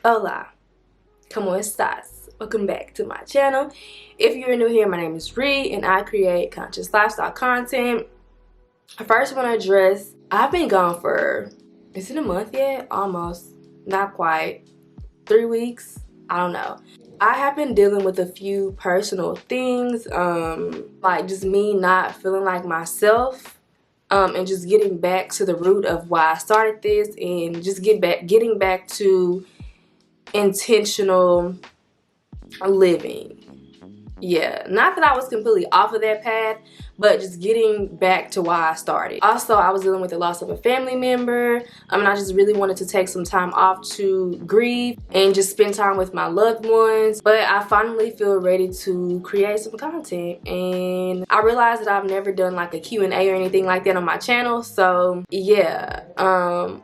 Hola, ¿cómo estás? Welcome back to my channel. If you're new here, my name is Ree and I create conscious lifestyle content. I first want to address, I've been gone for, is it a month yet? Almost, not quite, 3 weeks, I don't know. I have been dealing with a few personal things, like just me not feeling like myself. And just getting back to the root of why I started this, and just getting back to intentional living. Yeah, not that I was completely off of that path, but just getting back to why I started. Also, I was dealing with the loss of a family member, and I just really wanted to take some time off to grieve and just spend time with my loved ones. But I finally feel ready to create some content, and I realized that I've never done like a Q&A or anything like that on my channel. So yeah,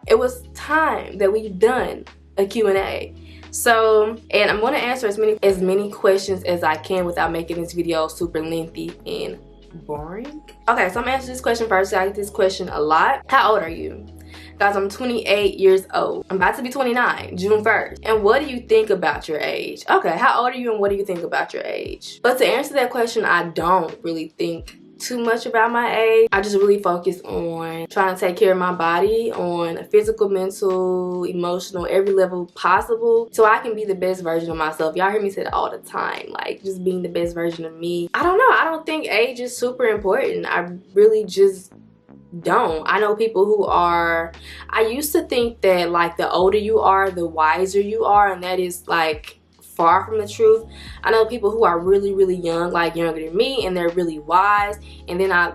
it was time that we've done a Q&A. So, and I'm going to answer as many questions as I can without making this video super lengthy and boring. Okay, so I'm answering this question first. I get this question a lot. How old are you? Guys, I'm 28 years old. I'm about to be 29, June 1st. And what do you think about your age? Okay, how old are you and what do you think about your age? But to answer that question, I don't really think too much about my age. I just really focus on trying to take care of my body on a physical, mental, emotional, every level possible, so I can be the best version of myself. Y'all hear me say that all the time, like just being the best version of me. I don't know, I don't think age is super important. I really just don't. I know people who are, I used to think that like the older you are, the wiser you are, and that is like far from the truth. I know people who are really young, like younger than me, and they're really wise, and then I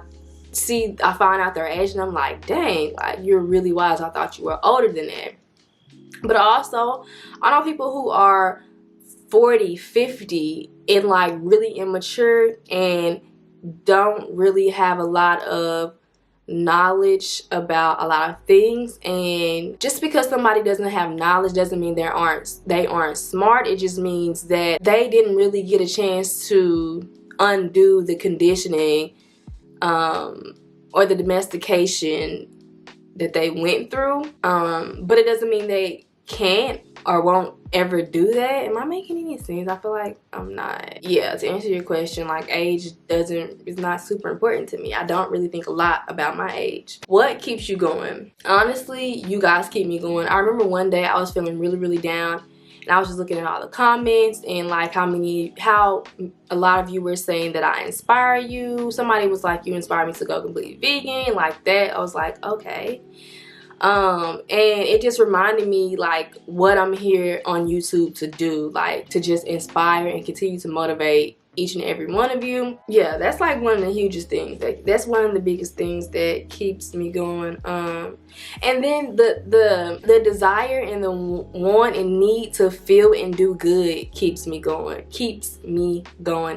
find out their age and I'm like, dang, like you're really wise. I thought you were older than that. But also, I know people who are 40, 50 and like really immature and don't really have a lot of knowledge about a lot of things. And just because somebody doesn't have knowledge doesn't mean they aren't smart. It just means that they didn't really get a chance to undo the conditioning or the domestication that they went through. But it doesn't mean they can't or won't ever do that. Am I making any sense? I feel like I'm not. Yeah, to answer your question, like age is not super important to me. I don't really think a lot about my age. What keeps you going? Honestly, you guys keep me going. I remember one day I was feeling really down, and I was just looking at all the comments and like how a lot of you were saying that I inspire you. Somebody was like, you inspire me to go completely vegan, like that. I was like, okay. And it just reminded me like what I'm here on YouTube to do, like to just inspire and continue to motivate each and every one of you. Yeah, that's like one of the hugest things. Like that's one of the biggest things that keeps me going. And then the desire and the want and need to feel and do good keeps me going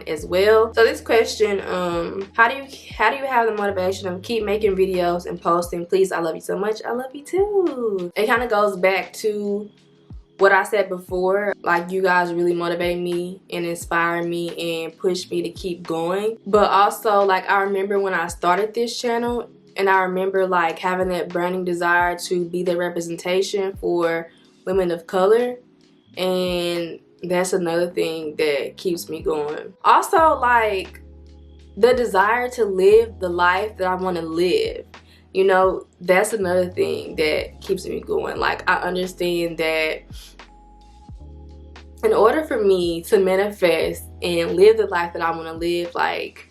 as well. So this question, how do you have the motivation to keep making videos and posting? Please, I love you so much. I love you too. It kind of goes back to what I said before, like you guys really motivate me and inspire me and push me to keep going. But also, like I remember when I started this channel, and I remember like having that burning desire to be the representation for women of color, and that's another thing that keeps me going. Also, like the desire to live the life that I want to live. You know, that's another thing that keeps me going. Like, I understand that in order for me to manifest and live the life that I want to live, like,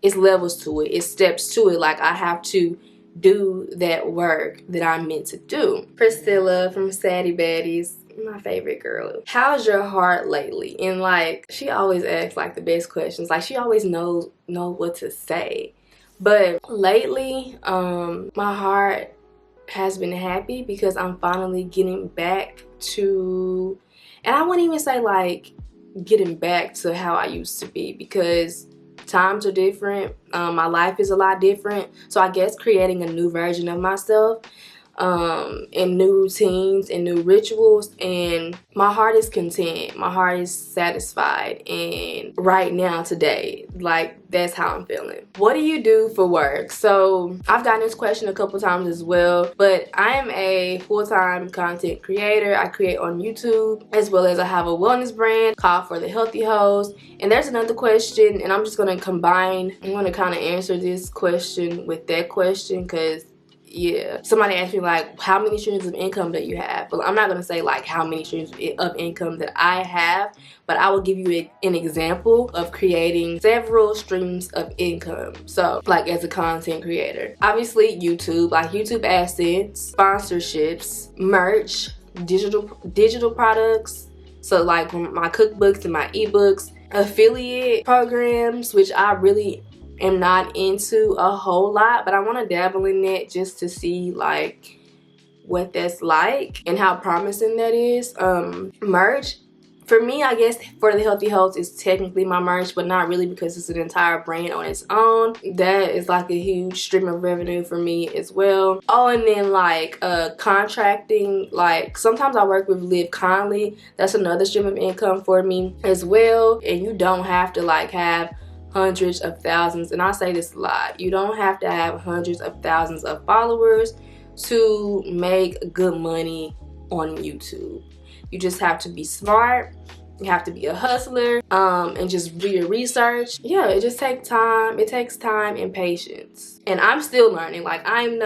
it's levels to it. It's steps to it. Like, I have to do that work that I'm meant to do. Priscilla from Sadie Baddies, my favorite girl. How's your heart lately? And, like, she always asks, like, the best questions. Like, she always knows what to say. But lately, my heart has been happy because I'm finally getting back to, and I wouldn't even say like getting back to how I used to be, because times are different. My life is a lot different. So I guess creating a new version of myself. and new routines and new rituals, and my heart is content, my heart is satisfied, and right now, today, like, that's how I'm feeling. What do you do for work? So I've gotten this question a couple times as well, but I am a full-time content creator. I create on YouTube, as well as I have a wellness brand called For the Healthy Host. And there's another question, and I'm just gonna combine, I'm gonna kind of answer this question with that question, because yeah, somebody asked me like, how many streams of income that you have? Well, I'm not gonna say like how many streams of income that I have, but I will give you an example of creating several streams of income. So like, as a content creator, obviously YouTube, like YouTube AdSense, sponsorships, merch, digital products, so like my cookbooks and my ebooks, affiliate programs, which I really am not into a whole lot, but I want to dabble in that just to see like what that's like and how promising that is. Merch, for me, I guess For the Healthy Host is technically my merch, but not really, because it's an entire brand on its own. That is like a huge stream of revenue for me as well. Oh, and then like contracting, like sometimes I work with Live Kindly. That's another stream of income for me as well. And you don't have to like have hundreds of thousands, and I say this a lot, you don't have to have hundreds of thousands of followers to make good money on YouTube. You just have to be smart, you have to be a hustler, and just do your research. Yeah, it just takes time. It takes time and patience, and I'm still learning. Like, I don't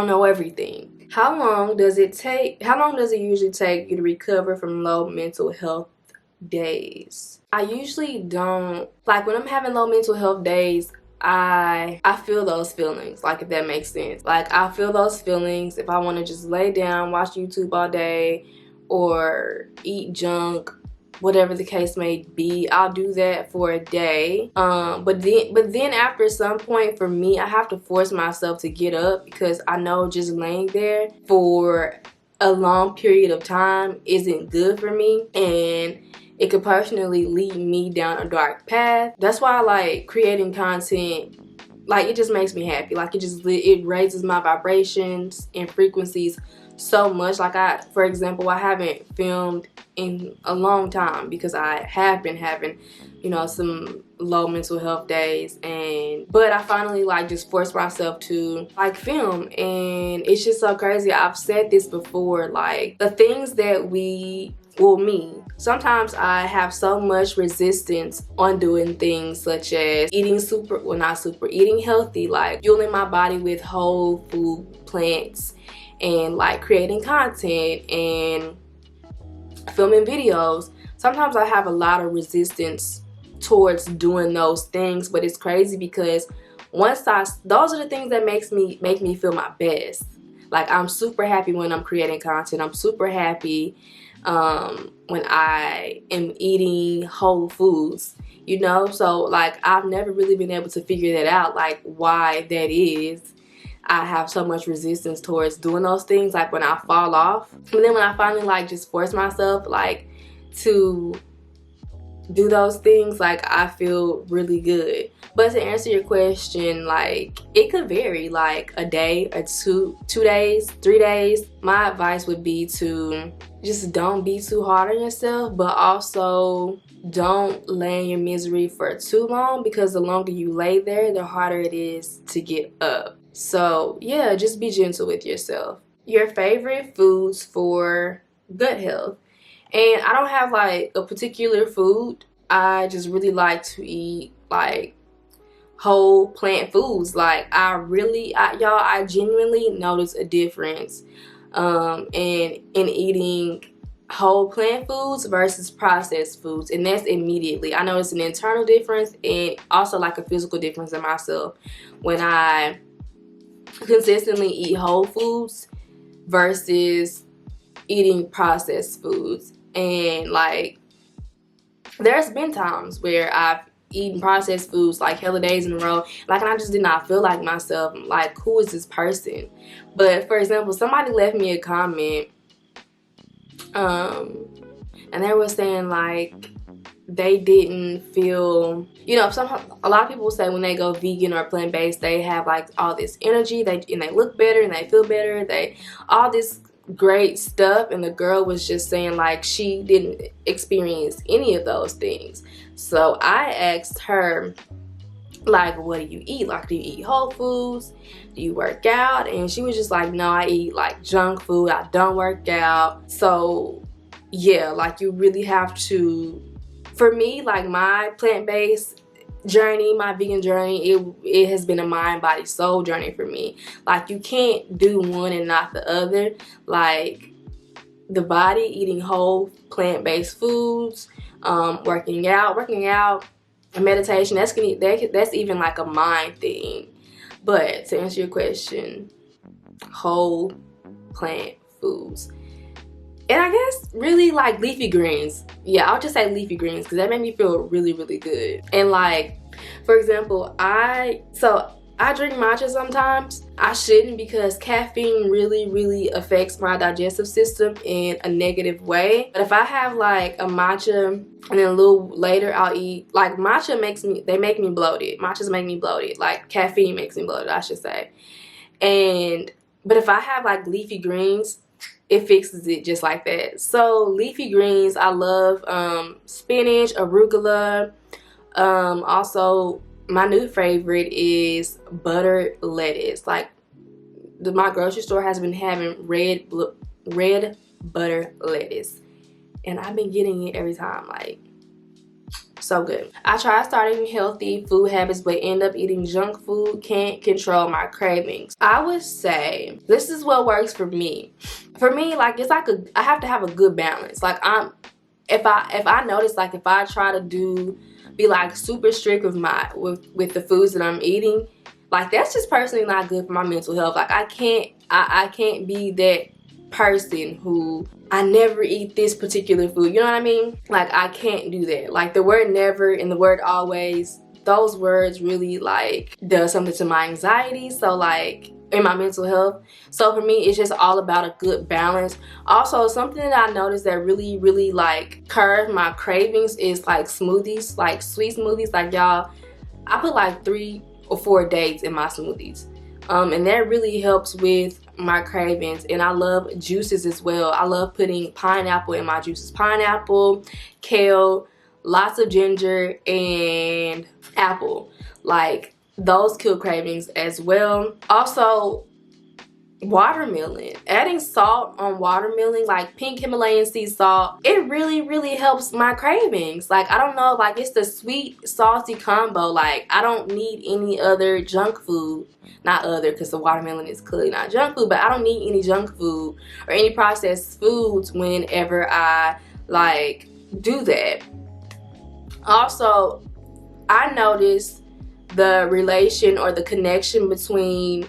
know everything. How long does it usually take you to recover from low mental health days? I usually don't, like, when I'm having low mental health days, I feel those feelings, like, if that makes sense. Like, I feel those feelings if I want to just lay down, watch YouTube all day, or eat junk, whatever the case may be. I'll do that for a day, but then after some point, for me, I have to force myself to get up, because I know just laying there for a long period of time isn't good for me, and it could personally lead me down a dark path. That's why I like creating content. Like, it just makes me happy. Like, it raises my vibrations and frequencies so much. Like, for example, I haven't filmed in a long time because I have been having, you know, some low mental health days, but I finally like just forced myself to like film, and it's just so crazy. I've said this before, like, the things that me, sometimes I have so much resistance on doing things such as eating eating healthy, like fueling my body with whole food plants, and like creating content and filming videos. Sometimes I have a lot of resistance towards doing those things, but it's crazy because those are the things that make me feel my best. Like, I'm super happy when I'm creating content. I'm super happy when I am eating whole foods, you know? So like, I've never really been able to figure that out, like why that is. I have so much resistance towards doing those things, like when I fall off. But then when I finally like just force myself like to do those things, like, I feel really good. But to answer your question, like, it could vary, like a day or 2 days, 3 days. My advice would be to just don't be too hard on yourself, but also don't lay in your misery for too long, because the longer you lay there, the harder it is to get up. So yeah, just be gentle with yourself. Your favorite foods for gut health. And I don't have like a particular food. I just really like to eat like whole plant foods. Like, I genuinely notice a difference in eating whole plant foods versus processed foods, and that's immediately. I notice an internal difference and also like a physical difference in myself when I consistently eat whole foods versus eating processed foods. And like, there's been times where I've eaten processed foods like hella days in a row, like, and I just did not feel like myself. Like, who is this person? But for example, somebody left me a comment and they were saying like, they didn't feel, you know, a lot of people say when they go vegan or plant-based, they have like all this energy, and they look better and they feel better, all this great stuff. And the girl was just saying like she didn't experience any of those things. So I asked her, like, what do you eat? Like, do you eat whole foods? Do you work out? And she was just like, no, I eat like junk food. I don't work out. So yeah, like you really have to, for me, like my plant-based journey, my vegan journey, it has been a mind, body, soul journey for me. Like you can't do one and not the other. Like the body, eating whole plant-based foods, working out, meditation, that's even like a mind thing. But to answer your question, whole plant foods. And I guess really like leafy greens. Yeah, I'll just say leafy greens because that made me feel really, really good. And like, for example, I drink matcha sometimes. I shouldn't because caffeine really, really affects my digestive system in a negative way. But if I have like a matcha and then a little later I'll eat, like matcha they make me bloated. Matchas make me bloated. Like caffeine makes me bloated, I should say. But if I have like leafy greens, it fixes it just like that. So leafy greens, I love spinach, arugula. Also, my new favorite is butter lettuce. Like my grocery store has been having red butter lettuce, and I've been getting it every time. Like, so good. I tried starting healthy food habits but end up eating junk food. Can't control my cravings. I would say this is what works for me. For me, like it's like I have to have a good balance. Like if I notice, like if I try to be like super strict with the foods that I'm eating, like that's just personally not good for my mental health. Like I can't be that person who I never eat this particular food, you know what I mean? Like I can't do that. Like the word never and the word always, those words really like does something to my anxiety, so like in my mental health. So for me, it's just all about a good balance. Also, something that I noticed that really, really like curbs my cravings is like smoothies, like sweet smoothies. Like y'all, I put like 3 or 4 dates in my smoothies. And that really helps with my cravings. And I love juices as well. I love putting pineapple in my juices. Pineapple, kale, lots of ginger, and apple. Like those kill cravings as well. Also, watermelon. Adding salt on watermelon, like pink Himalayan sea salt, it really, really helps my cravings. Like I don't know, like it's the sweet salty combo. Like I don't need any other junk food. Not other, because the watermelon is clearly not junk food, but I don't need any junk food or any processed foods whenever I like do that. Also, I noticed the relation or the connection between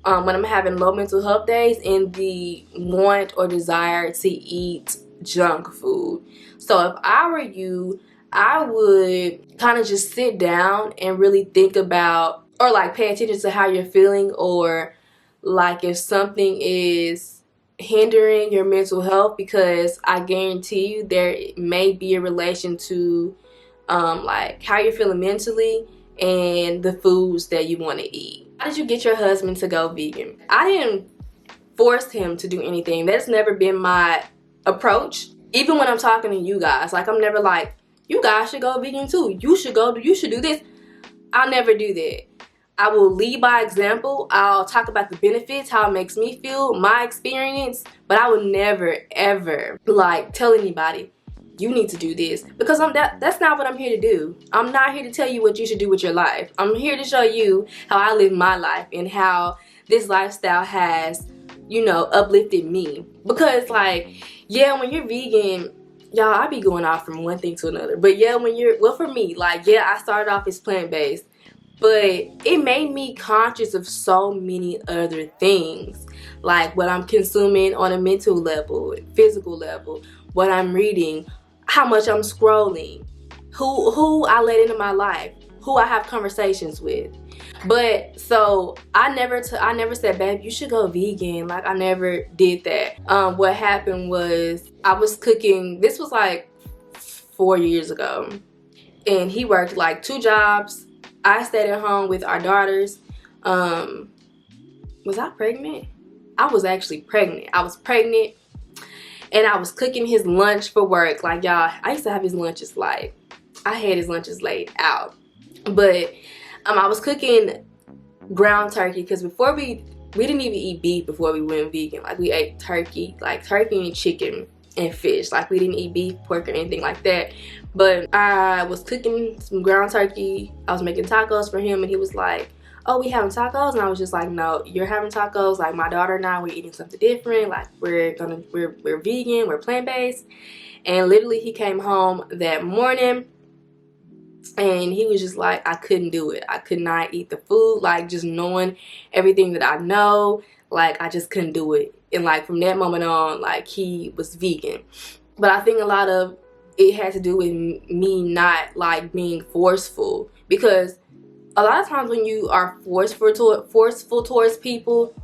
when I'm having low mental health days and the want or desire to eat junk food. So if I were you, I would kind of just sit down and really think about, or like pay attention to how you're feeling, or like if something is hindering your mental health, because I guarantee you there may be a relation to like how you're feeling mentally and the foods that you want to eat. How did you get your husband to go vegan? I didn't force him to do anything. That's never been my approach. Even when I'm talking to you guys, like I'm never like, you guys should go vegan too. You should do this. I'll never do that. I will lead by example. I'll talk about the benefits, how it makes me feel, my experience, but I would never ever like tell anybody, you need to do this, because that's not what I'm here to do. I'm not here to tell you what you should do with your life. I'm here to show you how I live my life and how this lifestyle has, you know, uplifted me. Because like, yeah, when you're vegan, y'all, I be going off from one thing to another. But yeah, well for me, like yeah, I started off as plant-based, but it made me conscious of so many other things, like what I'm consuming on a mental level, physical level, what I'm reading, how much I'm scrolling, who I let into my life, who I have conversations with. But so I never said, babe, you should go vegan. Like I never did that. What happened was I was cooking, this was like 4 years ago, and he worked like 2 jobs. I stayed at home with our daughters. Was I pregnant? I was actually pregnant. I was pregnant, and I was cooking his lunch for work. Like, y'all, I used to have his lunches like, I had his lunches laid out. But I was cooking ground turkey, because before we didn't even eat beef before we went vegan. Like, we ate turkey, like turkey and chicken and fish. Like, we didn't eat beef, pork, or anything like that. But I was cooking some ground turkey. I was making tacos for him, and he was like, oh, we having tacos? And I was just like, no, you're having tacos. Like, my daughter and I, we're eating something different. Like, we're vegan, we're plant-based. And literally, he came home that morning, and he was just like, I couldn't do it. I could not eat the food. Like, just knowing everything that I know, like, I just couldn't do it. And like, from that moment on, like, he was vegan. But I think a lot of it had to do with me not like being forceful, because a lot of times when you are forceful towards people,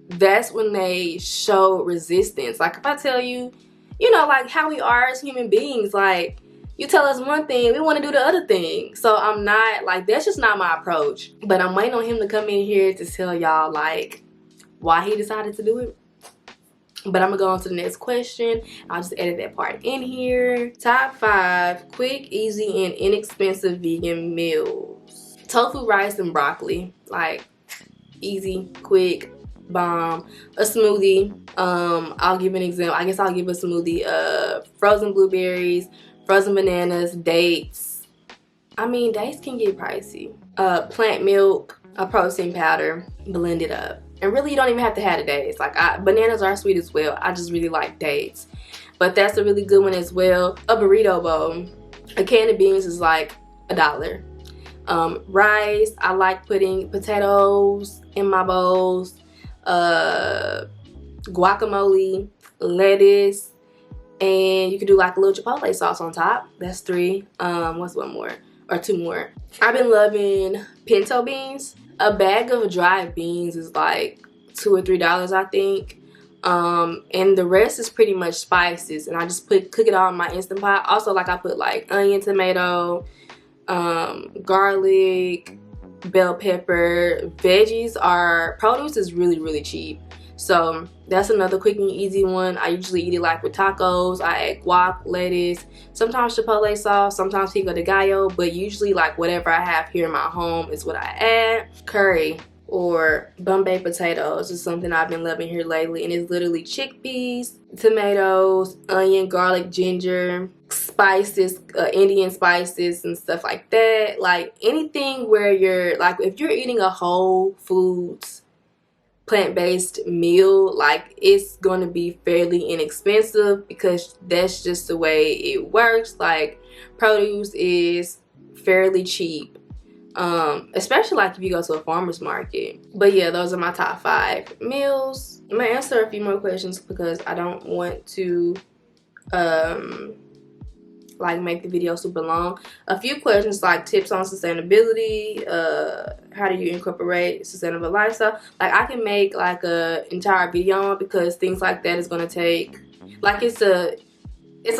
that's when they show resistance. Like, if I tell you, you know, like how we are as human beings, like, you tell us one thing, we want to do the other thing. So I'm not, like, that's just not my approach. But I'm waiting on him to come in here to tell y'all, like, why he decided to do it. But I'm gonna go on to the next question. I'll just edit that part in here. Top 5 quick, easy, and inexpensive vegan meals. Tofu, rice, and broccoli. Like, easy, quick, bomb. A smoothie. I'll give an example. I guess I'll give a smoothie. Frozen blueberries, frozen bananas, dates. I mean, dates can get pricey. Plant milk, a protein powder, blend it up. And really, you don't even have to have the dates. Like, bananas are sweet as well. I just really like dates. But that's a really good one as well. A burrito bowl. A can of beans is like $1. Rice, I like putting potatoes in my bowls. Guacamole, lettuce, and you can do like a little chipotle sauce on top. That's 3. What's one more? Or 2 more. I've been loving pinto beans. A bag of dried beans is like $2 or $3, I think. And the rest is pretty much spices, and I just cook it all in my Instant Pot. Also, like, I put like onion, tomato, garlic, bell pepper. Produce is really cheap. So that's another quick and easy one. I usually eat it like with tacos. I add guac, lettuce, sometimes chipotle sauce, sometimes pico de gallo, but usually like whatever I have here in my home is what I add. Curry or Bombay potatoes is something I've been loving here lately, and it's literally chickpeas, tomatoes, onion, garlic, ginger, spices, Indian spices and stuff like that. Like, anything where you're like, if you're eating a whole foods plant-based meal, like, it's going to be fairly inexpensive, because that's just the way it works. Like, produce is fairly cheap, especially like if you go to a farmer's market. But yeah, those are my top 5 meals. I'm gonna answer a few more questions because I don't want to like make the video super long. A few questions like tips on sustainability, how do you incorporate sustainable lifestyle. Like, I can make like a entire video on, because things like that is gonna take, like, it's a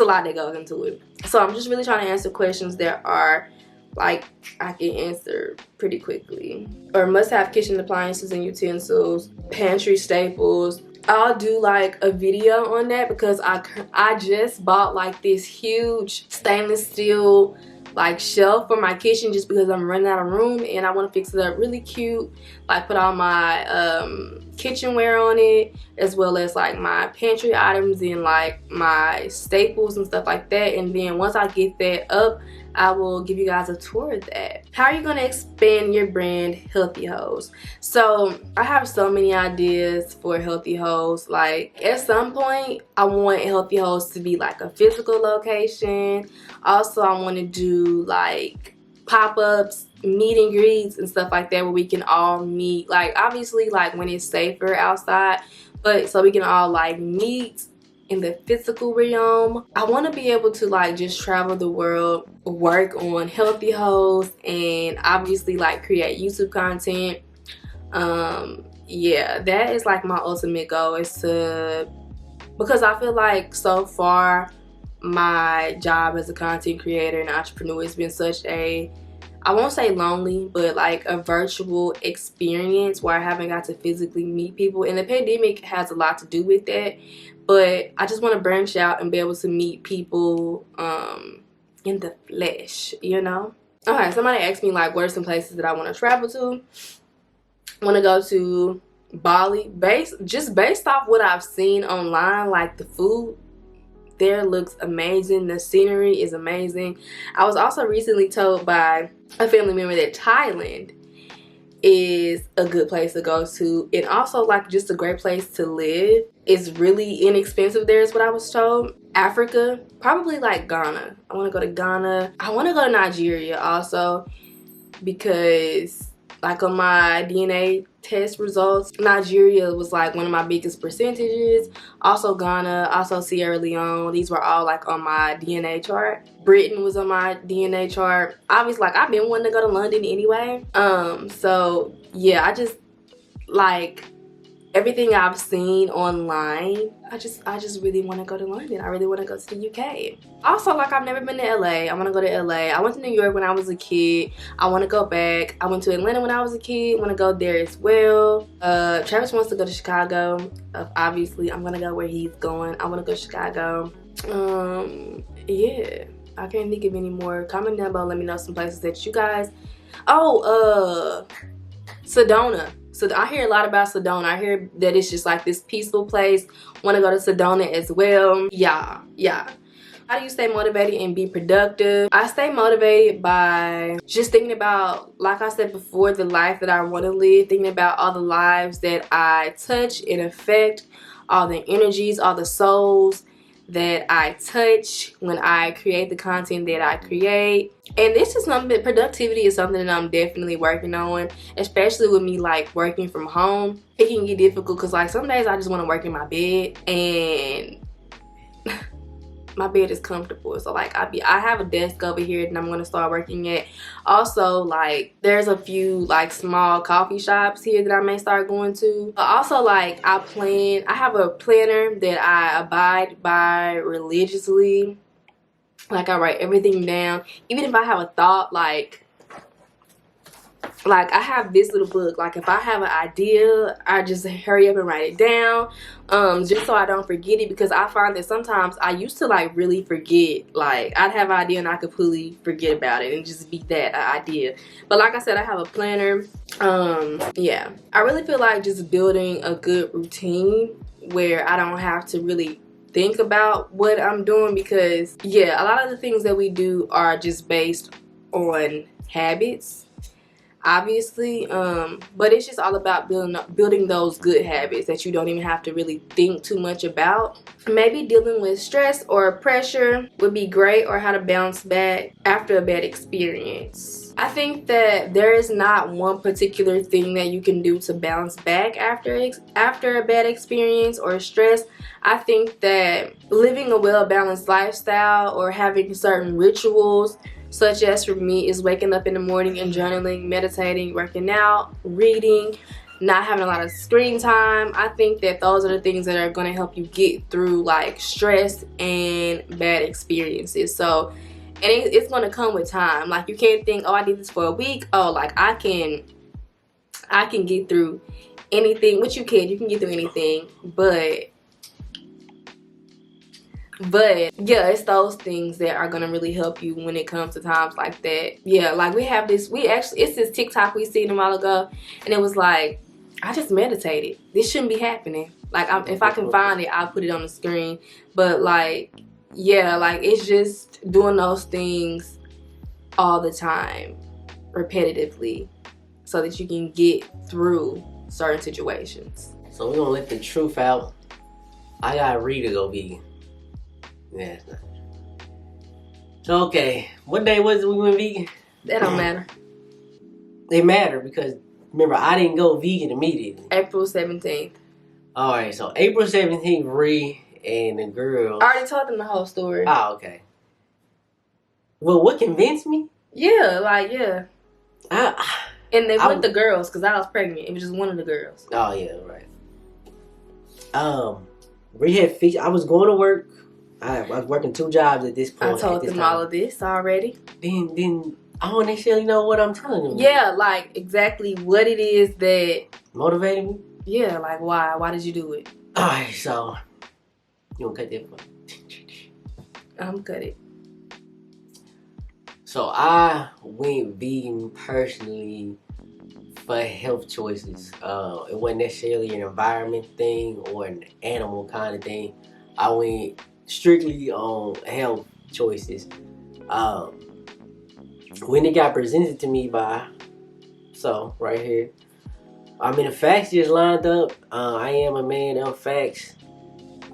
lot that goes into it. So I'm just really trying to answer questions that are like I can answer pretty quickly. Or must have kitchen appliances and utensils, pantry staples. I'll do like a video on that, because I just bought like this huge stainless steel like shelf for my kitchen, just because I'm running out of room and I want to fix it up really cute, like put all my kitchenware on it, as well as like my pantry items and like my staples and stuff like that. And then once I get that up, I will give you guys a tour of that. How are you going to expand your brand, Healthy Hoes? So I have so many ideas for Healthy Hoes. Like, at some point I want Healthy Hoes to be like a physical location. Also, I want to do like pop-ups, meet and greets and stuff like that, where we can all meet, like, obviously like when it's safer outside, but so we can all like meet in the physical realm. I want to be able to like just travel the world, work on Healthy Hoes, and obviously like create YouTube content. Yeah, that is like my ultimate goal, is to, because I feel like so far my job as a content creator and entrepreneur has been such a, I won't say lonely, but like a virtual experience where I haven't got to physically meet people. And the pandemic has a lot to do with that. But I just want to branch out and be able to meet people in the flesh, you know? Okay, somebody asked me like what are some places that I want to travel to. I want to go to Bali, just based off what I've seen online. Like the food there looks amazing, the scenery is amazing. I was also recently told by a family member that Thailand is a good place to go to, and also like just a great place to live. It's really inexpensive there is what I was told. Africa, probably like Ghana. I want to go to Ghana. I want to go to Nigeria also, because like on my DNA test results, Nigeria was like one of my biggest percentages. Also Ghana, also Sierra Leone. These were all like on my DNA chart. Britain was on my DNA chart. Obviously, like I've been wanting to go to London anyway. So yeah, I just like everything I've seen online. I just really want to go to London. I really want to go to the UK. Also, like I've never been to LA. I want to go to LA. I went to New York when I was a kid. I want to go back. I went to Atlanta when I was a kid. I want to go there as well. Travis wants to go to Chicago. Obviously, I'm gonna go where he's going. I want to go to Chicago. Yeah, I can't think of any more. Comment down below. Let me know some places that you guys. Oh, Sedona. So I hear a lot about Sedona. I hear that it's just like this peaceful place. Want to go to Sedona as well. Yeah. How do you stay motivated and be productive? I stay motivated by just thinking about, like I said before, the life that I want to live. Thinking about all the lives that I touch and affect, all the energies, all the souls that I touch when I create the content that I create. And this is something, productivity is something that I'm definitely working on, especially with me like working from home. It can get difficult because like some days I just want to work in my bed, and my bed is comfortable. So like I have a desk over here that I'm going to start working at. Also, like there's a few like small coffee shops here that I may start going to. But also like I have a planner that I abide by religiously. Like I write everything down. Even if I have a thought, like I have this little book. Like if I have an idea, I just hurry up and write it down, just so I don't forget it, because I find that sometimes I used to like really forget. Like I'd have an idea and I completely forget about it and just be that idea. But like I said, I have a planner. Yeah, I really feel like just building a good routine where I don't have to really think about what I'm doing, because yeah, a lot of the things that we do are just based on habits, obviously, but it's just all about building those good habits that you don't even have to really think too much about. Maybe dealing with stress or pressure would be great, or how to bounce back after a bad experience. I think that there is not one particular thing that you can do to bounce back after a bad experience or stress. I think that living a well-balanced lifestyle or having certain rituals, such as for me is waking up in the morning and journaling, meditating, working out, reading, not having a lot of screen time. I think that those are the things that are going to help you get through like stress and bad experiences. So, and it's going to come with time. Like you can't think, oh, I did this for a week. Oh, like I can get through anything. Which you can get through anything, but yeah, it's those things that are gonna really help you when it comes to times like that. Yeah, like we have this, it's this TikTok we seen a while ago, and it was like, I just meditated. This shouldn't be happening. Like if I can find it, I'll put it on the screen. But like, yeah, like it's just doing those things all the time, repetitively, so that you can get through certain situations. So we're gonna let the truth out. I got Rita go vegan. Yeah, it's not. So okay, what day was it we went vegan? That don't matter. They matter because remember I didn't go vegan immediately. April 17th. Alright, so April 17th, Ree and the girls. I already told them the whole story. Oh, okay. Well, what convinced me? Yeah, like yeah. And they went the girls because I was pregnant. It was just one of the girls. Oh yeah, right. Ree had featured. I was going to work I was working 2 jobs at this point. I told them all of this already. Then I don't necessarily know what I'm telling them. Yeah, like exactly what it is that motivated me. Yeah, like why? Why did you do it? Alright, so you don't cut that. I'm cut it. So I went vegan personally for health choices. It wasn't necessarily an environment thing or an animal kind of thing. I went strictly on health choices. When it got presented to me by, so right here, I mean the facts just lined up. I am a man of facts.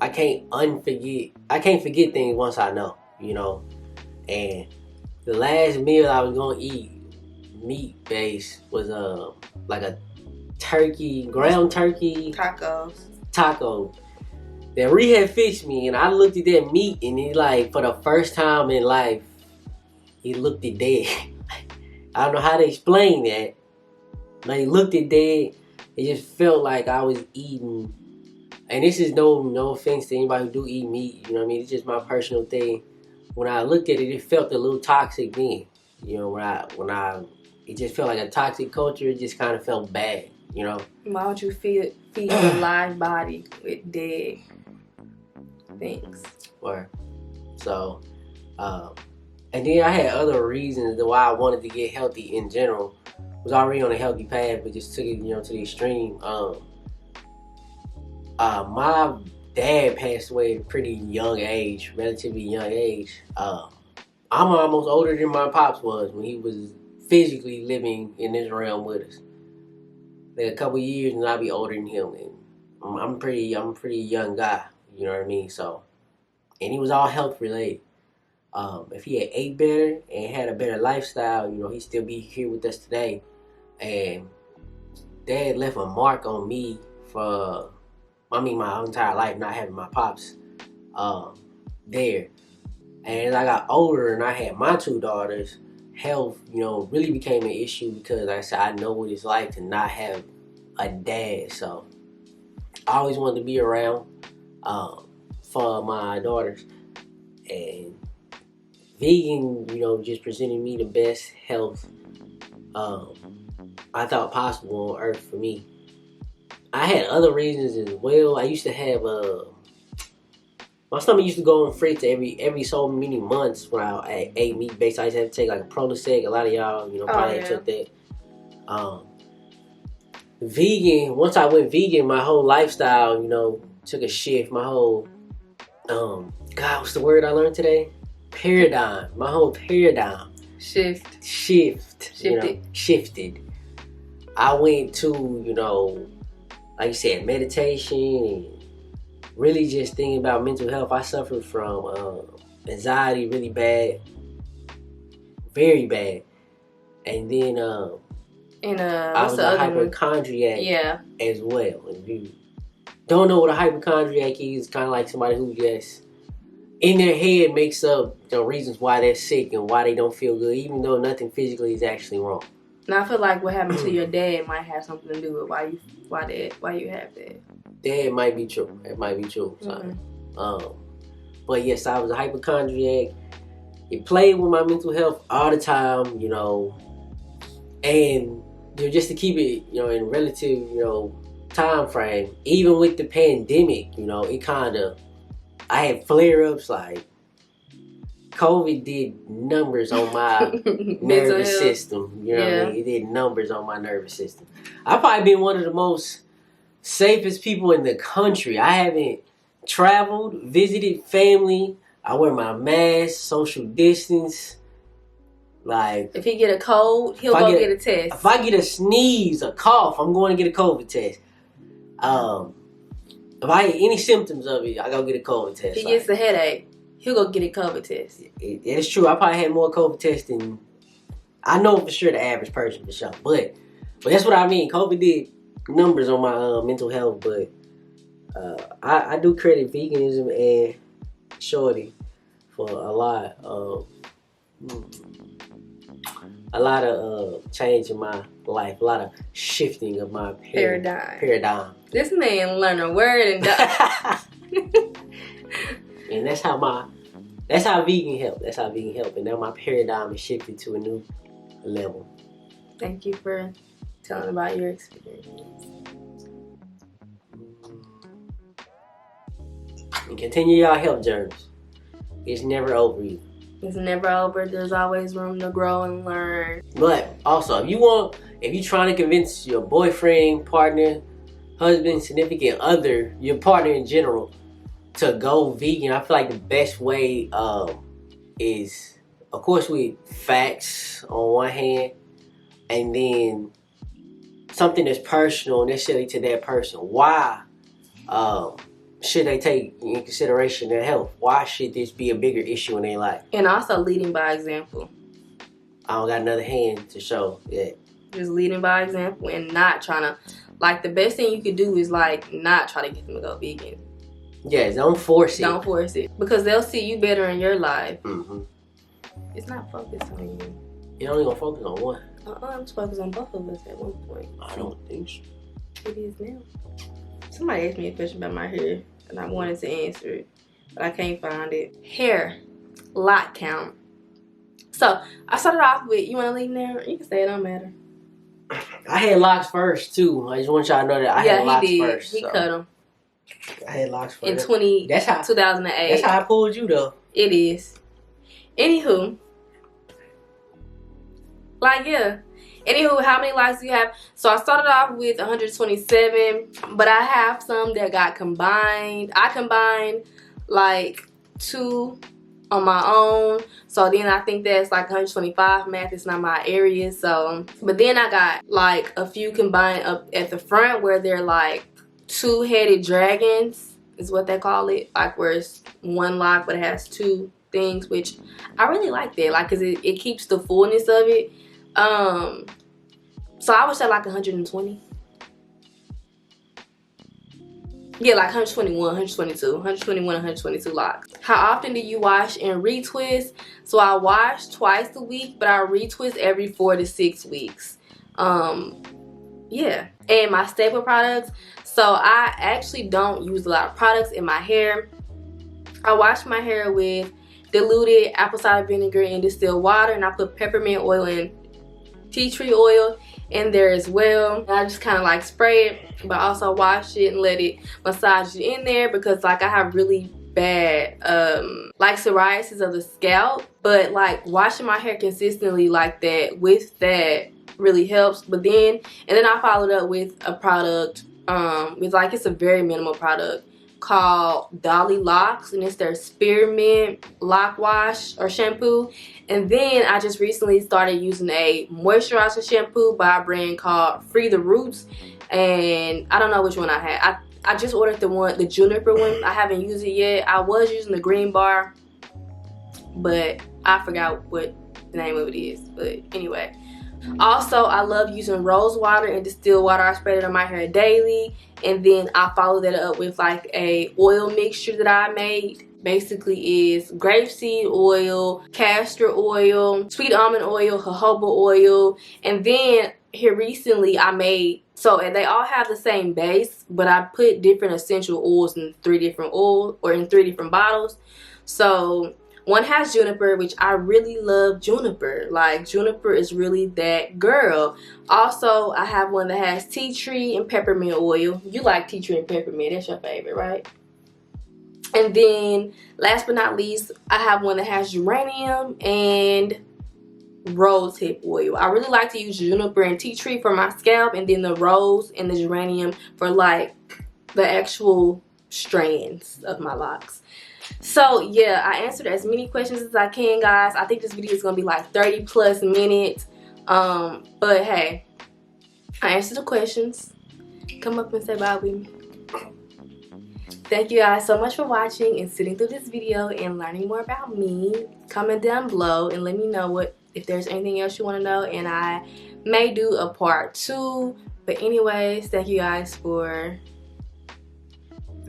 I can't forget things once I know, you know. And the last meal I was gonna eat, meat based, was like a ground turkey taco that Ree had fixed me, and I looked at that meat and it like for the first time in life, it looked it dead. I don't know how to explain that. But it looked it dead. It just felt like I was eating, and this is no offense to anybody who do eat meat, you know what I mean? It's just my personal thing. When I looked at it, it felt a little toxic then. You know, it just felt like a toxic culture. It just kind of felt bad, you know? Why would you feed a live body with dead things? Or so, and then I had other reasons why I wanted to get healthy in general. I was already on a healthy path, but just took it, you know, to the extreme. My dad passed away at a pretty young age, relatively young age. I'm almost older than my pops was when he was physically living in this realm with us. Like a couple years and I'll be older than him, and I'm a pretty young guy, you know what I mean? So, and he was all health related. If he had ate better and had a better lifestyle, you know, he'd still be here with us today. And Dad left a mark on me for, my entire life not having my pops there. And as I got older and I had my 2 daughters, health, you know, really became an issue because like I said, I know what it's like to not have a dad. So I always wanted to be around for my daughters. And vegan, you know, just presented me the best health I thought possible on earth for me. I had other reasons as well. I used to have my stomach used to go on fritz every so many months when I ate meat based. I used to have to take like a Pronasec. A lot of y'all, you know, probably took that. Vegan. Once I went vegan, my whole lifestyle, you know, took a shift. My whole God, what's the word I learned today? Paradigm. My whole paradigm shifted. I went to, you know, like you said, meditation and really just thinking about mental health. I suffered from anxiety really bad, very bad, and then I was a hypochondriac as well. If you don't know what a hypochondriac is, it's kind of like somebody who just in their head makes up the reasons why they're sick and why they don't feel good, even though nothing physically is actually wrong. Now I feel like what happened to your dad might have something to do with why you have that. That might be true. It might be true. But yes, I was a hypochondriac. It played with my mental health all the time, you know. And you know, just to keep it, you know, in relative, you know, time frame, even with the pandemic, you know, I had flare-ups. Like COVID did numbers on my nervous system. You know what I mean? It did numbers on my nervous system. I've probably been one of the most safest people in the country. I haven't traveled, visited family. I wear my mask, social distance. Like if he get a cold, he'll go get a test. If I get a sneeze, a cough, I'm going to get a COVID test. If I get any symptoms of it, I go get a COVID test. He gets a headache, he'll go get a COVID test. It's true. I probably had more COVID tests than I know for sure the average person for sure. But that's what I mean. COVID did numbers on my mental health. But I do credit veganism and Shorty for a lot of change in my life, a lot of shifting of my paradigm. This man learned a word and You And that's how vegan helped. That's how vegan helped. And now my paradigm is shifted to a new level. Thank you for telling about your experience. And continue your health journeys. It's never over either. It's never over. There's always room to grow and learn. But also, if you're trying to convince your boyfriend, partner, husband, significant other, your partner in general, to go vegan, I feel like the best way is, of course, with facts on one hand, and then something that's personal necessarily to that person. Why should they take in consideration their health? Why should this be a bigger issue in their life? And also leading by example. I don't got another hand to show that. Just leading by example and not trying to, like, the best thing you could do is, like, not try to get them to go vegan. Yes, don't force it. Don't force it. Because they'll see you better in your life. Mm-hmm. It's not focused on you. You're only going to focus on one. I'm just focused on both of us at one point. I don't think so. It is now. Somebody asked me a question about my hair, and I wanted to answer it, but I can't find it. Hair lock count. So I started off with, you want to leave now? You can say it don't matter. I had locks first too. I just want y'all to know that I had locks first. He cut them. I had locks first. In 2008. That's how I pulled you though. It is. Anywho. Like, yeah. Anywho, how many likes do you have? So I started off with 127, but I have some that got combined. I combined like 2 on my own. So then I think that's like 125. Math is not my area. So, but then I got like a few combined up at the front where they're like 2-headed dragons is what they call it. Like where it's one lock but it has 2 things, which I really like that. Like, cause it keeps the fullness of it. So I would say like 120. Yeah, like 121, 122, 121, 122 locks. How often do you wash and retwist? So I wash twice a week, but I retwist every 4 to 6 weeks. Yeah. And my staple products. So I actually don't use a lot of products in my hair. I wash my hair with diluted apple cider vinegar and distilled water, and I put peppermint oil and tea tree oil in there as well. And I just kind of like spray it, but also wash it and let it massage it in there, because like I have really bad like psoriasis of the scalp, but like washing my hair consistently like that with that really helps. But then I followed up with a product with like, it's a very minimal product called Dolly Locks, and it's their spearmint lock wash or shampoo. And then I just recently started using a moisturizer shampoo by a brand called Free the Roots, and I don't know which one I had. I just ordered the juniper one. I haven't used it yet. I was using the green bar, but I forgot what the name of it is. But anyway, also I love using rose water and distilled water. I spray it on my hair daily, and then I follow that up with like a oil mixture that I made. Basically is grapeseed oil, castor oil, sweet almond oil, jojoba oil, and then here recently I made, so and they all have the same base, but I put different essential oils in 3 different bottles. So one has juniper, which I really love juniper. Like, juniper is really that girl. Also, I have one that has tea tree and peppermint oil. You like tea tree and peppermint. That's your favorite, right? And then, last but not least, I have one that has geranium and rose hip oil. I really like to use juniper and tea tree for my scalp, and then the rose and the geranium for like the actual strands of my locks. So yeah, I answered as many questions as I can, guys. I think this video is gonna be like 30+ minutes, but hey, I answered the questions. Come up and say bye with me. Thank you guys so much for watching and sitting through this video and learning more about me. Comment down below and let me know if there's anything else you want to know, and I may do a part 2. But anyways, thank you guys for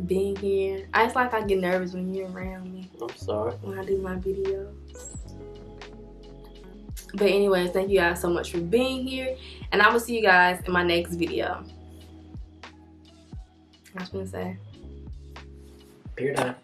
being here. I just like I get nervous when you're around me. I'm sorry. When I do my videos. But anyways, thank you guys so much for being here, and I will see you guys in my next video. I was gonna say. Period.